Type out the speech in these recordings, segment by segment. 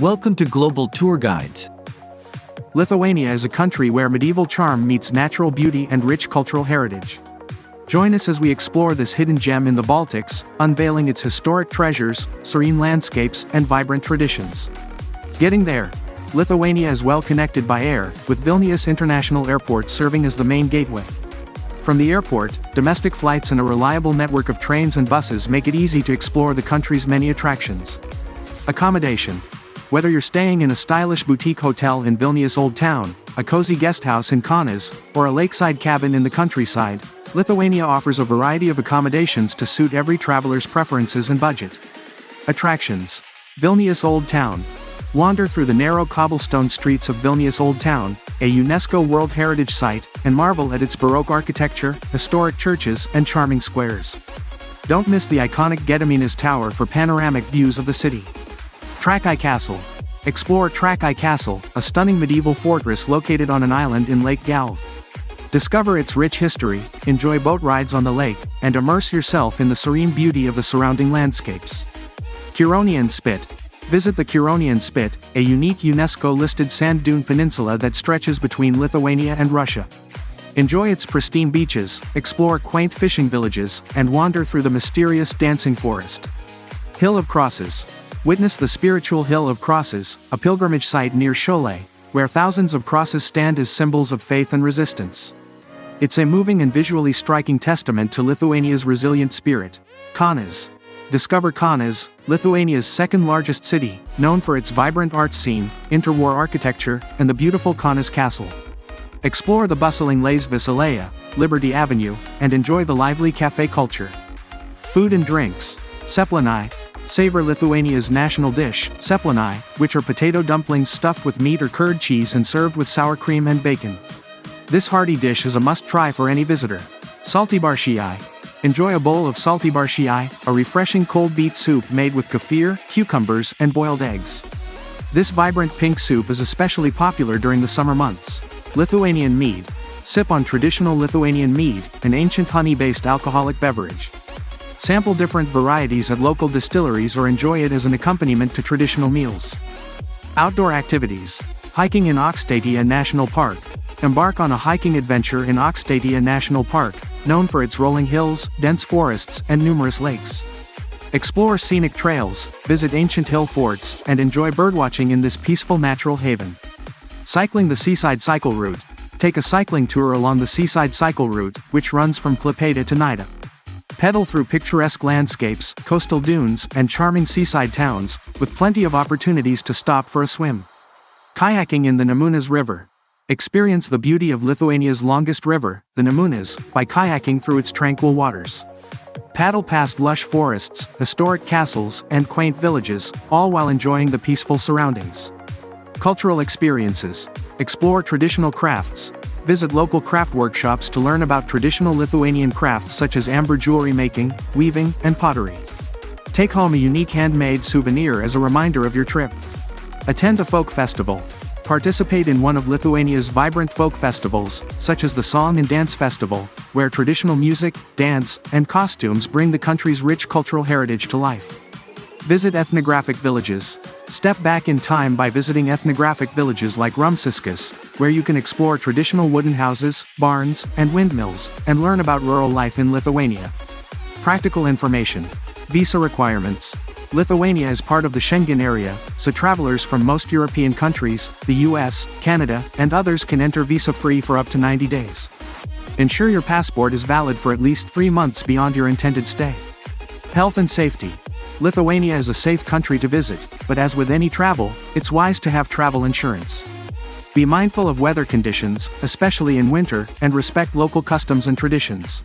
Welcome to Global Tour Guides. Lithuania is a country where medieval charm meets natural beauty and rich cultural heritage. Join us as we explore this hidden gem in the Baltics, unveiling its historic treasures, serene landscapes, and vibrant traditions. Getting there, Lithuania is well connected by air, with Vilnius International Airport serving as the main gateway. From the airport, domestic flights and a reliable network of trains and buses make it easy to explore the country's many attractions. Accommodation. Whether you're staying in a stylish boutique hotel in Vilnius Old Town, a cozy guesthouse in Kaunas, or a lakeside cabin in the countryside, Lithuania offers a variety of accommodations to suit every traveler's preferences and budget. Attractions. Vilnius Old Town. Wander through the narrow cobblestone streets of Vilnius Old Town, a UNESCO World Heritage Site, and marvel at its Baroque architecture, historic churches, and charming squares. Don't miss the iconic Gediminas Tower for panoramic views of the city. Trakai Castle. Explore Trakai Castle, a stunning medieval fortress located on an island in Lake Galve. Discover its rich history, enjoy boat rides on the lake, and immerse yourself in the serene beauty of the surrounding landscapes. Curonian Spit. Visit the Curonian Spit, a unique UNESCO-listed sand dune peninsula that stretches between Lithuania and Russia. Enjoy its pristine beaches, explore quaint fishing villages, and wander through the mysterious dancing forest. Hill of Crosses. Witness the spiritual Hill of Crosses, a pilgrimage site near Šiauliai, where thousands of crosses stand as symbols of faith and resistance. It's a moving and visually striking testament to Lithuania's resilient spirit. Kaunas. Discover Kaunas, Lithuania's second-largest city, known for its vibrant arts scene, interwar architecture, and the beautiful Kaunas Castle. Explore the bustling Laisvės alėja, Liberty Avenue, and enjoy the lively cafe culture. Food and drinks. Ceplenai. Savor Lithuania's national dish, ceplenai, which are potato dumplings stuffed with meat or curd cheese and served with sour cream and bacon. This hearty dish is a must-try for any visitor. Salty barščiai. Enjoy a bowl of salty barščiai, a refreshing cold beet soup made with kefir, cucumbers, and boiled eggs. This vibrant pink soup is especially popular during the summer months. Lithuanian mead. Sip on traditional Lithuanian mead, an ancient honey-based alcoholic beverage. Sample different varieties at local distilleries or enjoy it as an accompaniment to traditional meals. Outdoor activities. Hiking in Aukštaitija National Park. Embark on a hiking adventure in Aukštaitija National Park, known for its rolling hills, dense forests, and numerous lakes. Explore scenic trails, visit ancient hill forts, and enjoy birdwatching in this peaceful natural haven. Cycling the Seaside Cycle Route. Take a cycling tour along the Seaside Cycle Route, which runs from Klaipėda to Nida. Pedal through picturesque landscapes, coastal dunes, and charming seaside towns, with plenty of opportunities to stop for a swim. Kayaking in the Nemunas River. Experience the beauty of Lithuania's longest river, the Nemunas, by kayaking through its tranquil waters. Paddle past lush forests, historic castles, and quaint villages, all while enjoying the peaceful surroundings. Cultural experiences. Explore traditional crafts. Visit local craft workshops to learn about traditional Lithuanian crafts such as amber jewelry making, weaving, and pottery. Take home a unique handmade souvenir as a reminder of your trip. Attend a folk festival. Participate in one of Lithuania's vibrant folk festivals, such as the Song and Dance Festival, where traditional music, dance, and costumes bring the country's rich cultural heritage to life. Visit ethnographic villages. Step back in time by visiting ethnographic villages like Rumsiskas, where you can explore traditional wooden houses, barns, and windmills, and learn about rural life in Lithuania. Practical information. Visa requirements. Lithuania is part of the Schengen area, so travelers from most European countries, the US, Canada, and others can enter visa-free for up to 90 days. Ensure your passport is valid for at least 3 months beyond your intended stay. Health and safety. Lithuania is a safe country to visit, but as with any travel, it's wise to have travel insurance. Be mindful of weather conditions, especially in winter, and respect local customs and traditions.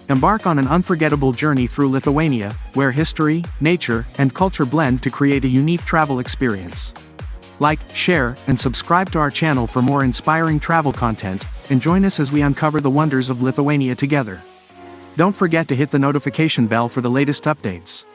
Embark on an unforgettable journey through Lithuania, where history, nature, and culture blend to create a unique travel experience. Like, share, and subscribe to our channel for more inspiring travel content, and join us as we uncover the wonders of Lithuania together. Don't forget to hit the notification bell for the latest updates.